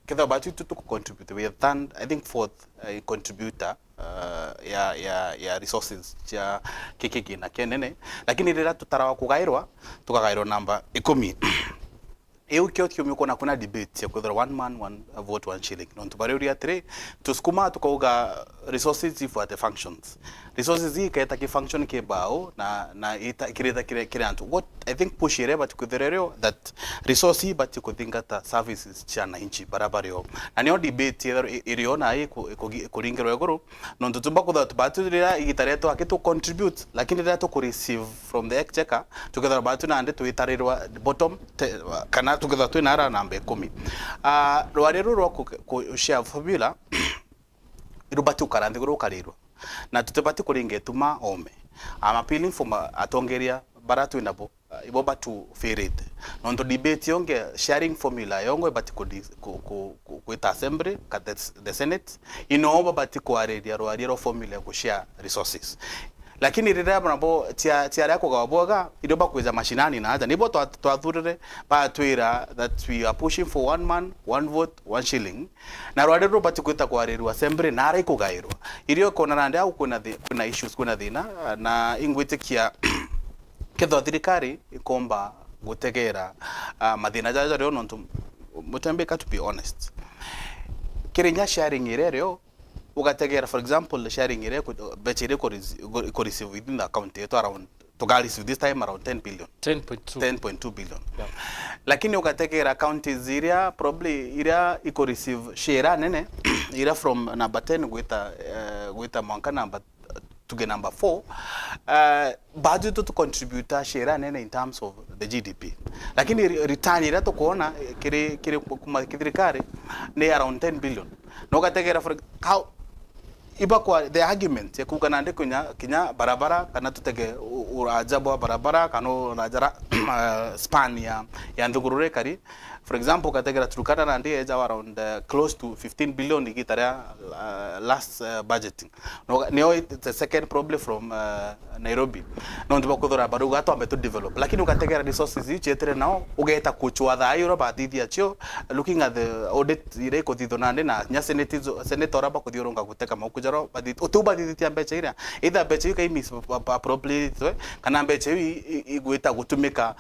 kitha batu to contribute. We have done, I think, fourth contributor ya resources cha kikiki na kenene, lakini rira tutarawa kugairwa tukagairwa namba 10. Eu kio kiumiko kuna debate ya kwethera one man one vote one shilling no tubareuria atire tuskuma tukauga resources ifuate functions. Resources hii kaeta ki function ke bao na ita kireta kire antu what I think push ire but kwetherero that resource but kuthingata services cha na inchi barabario na nio debate iriona ai kuringero yagoro no tutumba kutha tubatu rira igitareto akitu contribute lakini rira to receive from the exchequer together batu na ande tuitarirwa bottom kana together tu nara namba 10 rwarero rwo ku share formula irubatu karande guru karirwa na tutebati kuringe tuma ome I'm appealing for atongeria baratu inabo ibo batu ferete nondo debate yonge sharing formula yongo bati ku assembly ka the senate inoba bati ku aredia rwarero formula ku share resources lakini rira nabo tia yako gaboga idoba kuza mashinani na aja nibo twathurire ba twira that we are pushing for one man one vote one shilling na rwadero bati kuita kwa reru assembly na ara ikugairwa irio kona nande au kuna issues kuna thina na ingwitikia ketho thirikari ikomba gutegera mathina jaja rio nontu Mutembe to be honest kirinya sharing irereo ugategera for example sharing ire bechire ko receive within the account to around to receive this time around 10.2 billion yeah. Lakini ugategera account ziria probably ira iko receive share nene ira from number 10 guita mwanka number to get number 4 budget to contribute share nene in terms of the GDP lakini return ira to kuona kire kuma kithirikari ni around 10 billion no ugategera for how iba kwa the argument ya kugana nde kinya barabara kana tutege urajabo barabara kano rajara span ya ndugurure kari for example kategera Turkana na ndiye ja around close to 15 billion igitara last budgeting no the second problem from Nairobi no ndiba kudhura baruga to ambe to develop lakini ukategera resources hichi etere nao ugeta kuchwa tha ayuro bathithia achio looking at the audit ire ko thithonande na nya senator aba kuthiorunga guteka maukujaro utuba thithia mbecha ira either mbecha ika miss probably kana mbecha igweta gutumika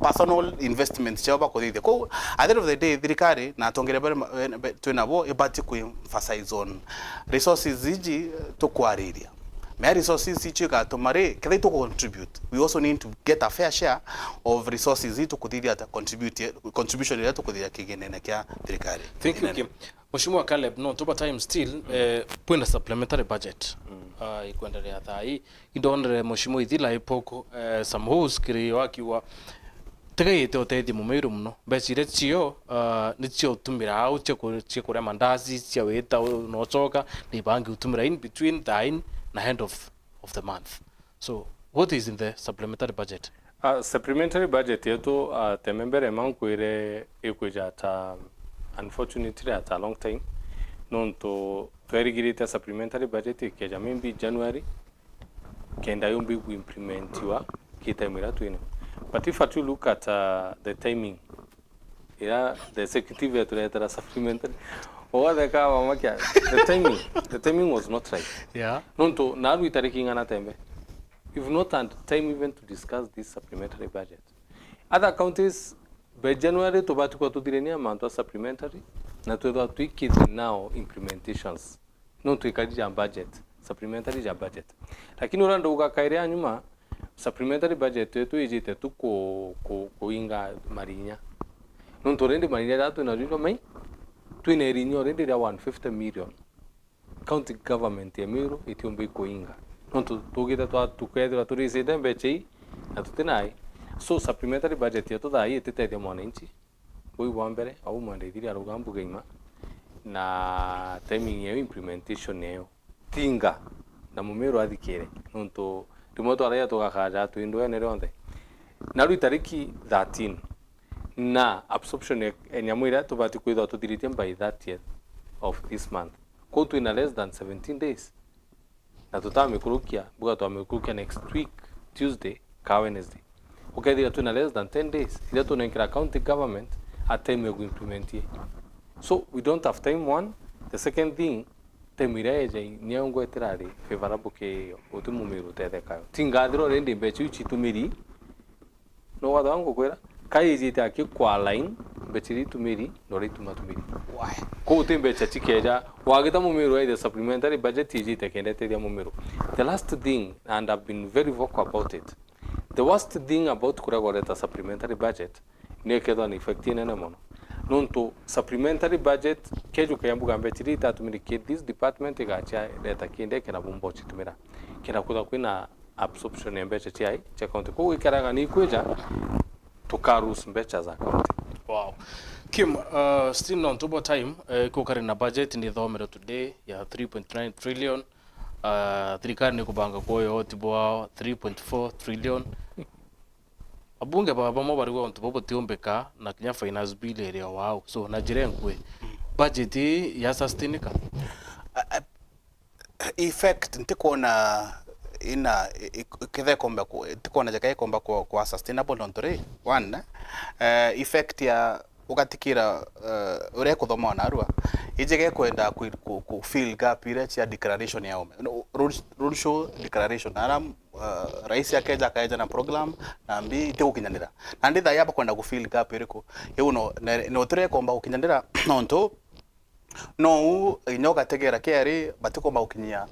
personal investment chaba kuthithia ko at the end of the day thirikari na tongere twinabo ibati ku emphasize on resources hiji to kwariria my resources ichika tomare kile to contribute we also need to get a fair share of resources to kuthithia contribution ile to kuthithia kigenene kya thirikari. Thank you Kim. Mheshimiwa Caleb no toba time still point supplementary budget ikwendelea thai indonere Mheshimiwa Ithila ipoko samhus kiri wakiwa tegete otethi mumiru muno becire cio nicio utumira au cio kuria mandazi cia wita no choka ni bangi utumira in between the na end of the month. So what is in the supplementary budget? Supplementary budget yetu temembere mankwire ikuja ta unfortunately at a long time nonto twerigirite supplementary budget ikeja maybe January kenda yombi ku implementiwa kitamira twino. But if you look at the timing, the executive at supplementary, the timing was not right. Yeah. No, now we are taking an attempt. We've not had time even to discuss this supplementary budget. Other counties, by January, to Batuko to the amount of supplementary, not to tweak it now implementations, not to a budget, supplementary budget. Like in Uranda Uga Kairia Numa. Supplementary budget yetu ijite tu kuinga marinya nonto rende marinya datu na rindo mai tu ine rinyo rende ya 150 million county government ya miro itiombe kuinga nonto tugita tukwedra turisede mbechei atutenai so supplementary budget yetu dai etete mwananchi boy wambere au mwandithiri arugambu geima na timing ya implementation yeo tinga na mumero athikire nonto tumoto araya tugakaja tuindwe ne ronde na rutariki 13 na absorption enyamwira tubati kwitha tuthiritie by 30th of this month ko tu in less than 17 days na tutamikurukia buga tuamikurukia next week Tuesday ka Wednesday ukethira twina less than 10 days ila tunenkira county government at time ya implement ye. So we don't have time one. The second thing time ira eje niongo etirari favorable ke utumumiru tethekayo tingathiro rendi mbechu ichitumiri no watho wangu kwira kai jite akikwa line mbechiri tumiri no rituma tumiri ko utimbecha chikeja wagita mumiru either supplementary budget ijite kendete ya mumiru. The last thing, and I've been very vocal about it, the worst thing about kuragoreta supplementary budget ni kedwa ni effect nene mono nonto supplementary budget keju kayambuga mbechiri tatumiri ke this department gacha data kinde kena bumbo chitumira kena kuda kwina absorption embeche chai cha county ko ikaraga ni kweja tukarus mbecha za county. Wow. Kim, still on tobo time, kukari na budget ni dhomero today ya 3.9 trillion. Thirikari ni kubanga koyo tibwa 3.4 trillion. Abunge baba mo bari wonto bobo tiombeka na kinya finance bill area wow. So na jirenkwe budget ya sustainika. Effect ntikona ina kithe komba ko tikona jaka komba kwa sustainable nontore one effect ya ugatikira ure kuthoma na arua ijege kwenda ku fill gap ile ya declaration ya ome rule show declaration aram rais yake kaja na program na mbi ite ukinyanira na nditha yaba kwenda ku fill gap ile ko yuno no ture komba ukinyanira nonto no inyoga tegera keri batiko maukinyia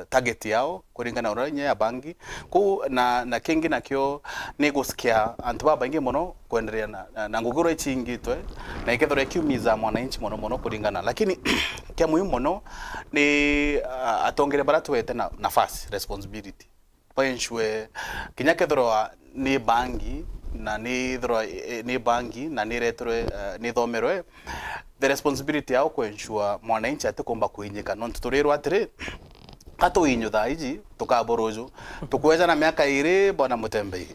target yao kuringana uranya ya bangi ku na kingi nakyo negusikia antu baba ingi mono kuendelea na nguguro ichingitwe na ikethore kiumiza mwananchi mono kuringana lakini kia muhimu mono ni atongere baratu wete na nafasi responsibility paenshwe kinyakethoro ni bangi na ni bangi na ni retro ni thomerwe the responsibility yao kuensure mwananchi atikomba kuinyika non tutorero atire ato inyo thaiji tukaborojo tukweza na miaka ire bwana Mutembe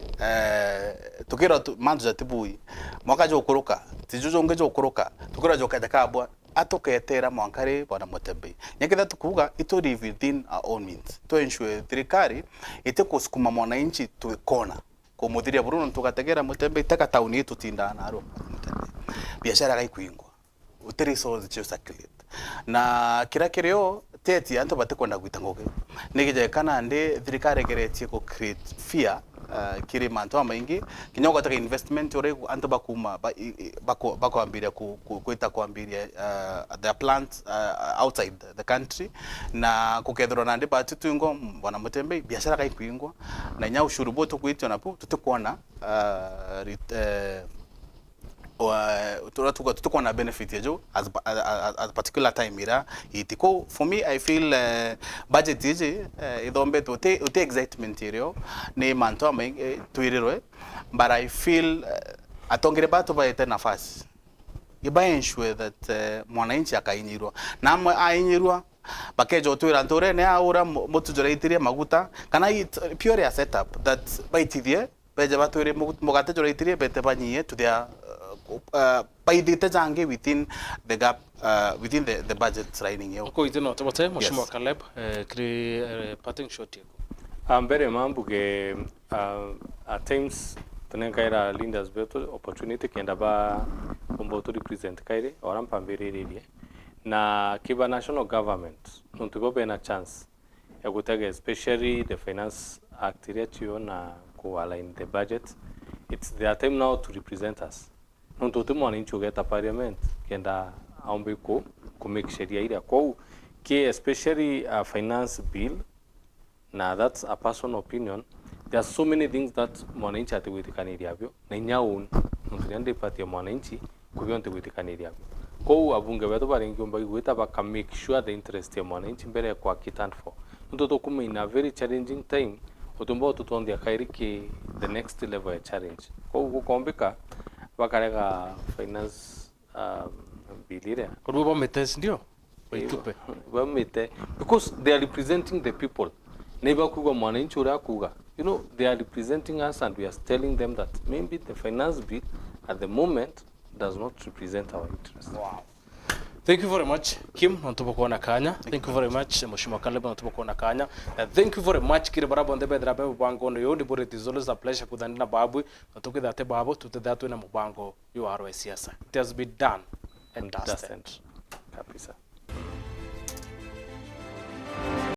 tukira manzo za tibui mwaka jo kuruka tijujo ngejo kuruka tukira jo kaja kabwa atoketera mwankare bwana Mutembe nyeketha tukuga ito live within our own means to ensure thirikari ite kusukuma mwananchi tukona kumuthiria Bruno tukategera Mutembe itaka tauni yetu tindana aro Mutembe biashara gaikuingwa uteri so the circulate na kira kireo teti anto batekwenda gwitangoge nigije kana ndi thirikari geretie ko create fear kiri manto amaingi kinyoga taka investment ore anto bakuma bako ambiria kuita kuambiria the plants outside the country na kukethero na ndi batutungo bwana Mutembe biashara gaikuingwa na nya ushuru boto kuitwa napo tutukwana tuko na benefit yejo as particular time ira itiko for me I feel budget ije idombe to excitement iro ni manto ama tuiriro but I feel atongere bato ba ete nafasi iba ensure that mwananchi akainyirwa na ainyirwa bakejo tuira ntore ne aura mutujore itirie maguta kana pure a setup that baitithie beje batore mugate jore itirie bete banyie to their by the tange within the gap within the budget training yo ko itino tobote mheshimiwa Caleb parting shot yako mbere mambuge at times tunenkaira leaders beto opportunity kenda ba bombo to represent kaire ora mpambiriririe na kiba national government ntugobe na chance ya kutega especially the finance act ratio na ko align the budget. It's their time now to represent us. Nonto mwananchi ugeta parliament kenda aombe ku make sheria ile kwa ke especially a finance bill na that's a personal opinion. There are so many things that mwananchi atiwitikana ilyavyo na nyao ntuende party ya mwananchi kubionte witikana ilyavyo kwa abunge wetu barengi omba gweta baka make sure the interest ya mwananchi mbele kwa kitant for ntoto kuma in a very challenging time utumbo tutondia kairiki the next level ya challenge kwa kukombeka bakarega finance bilire kwa bametes ndio waitupe bamete because they are representing the people neighbor kuga mwananchi ura kuga you know they are representing us and we are telling them that maybe the finance bill at the moment does not represent our interests. Wow. Thank you very much Kim nontubo kuona kanya. Thank you very much Mheshimiwa Caleb nontubo kuona kanya. Thank you very much kire barabo ndebe drabe mubango no yodi bore tizolo za pleasure kudhanina babu ntuke date babu tutedatu na mubango you are siasa. It has been done and dusted. Kabisa.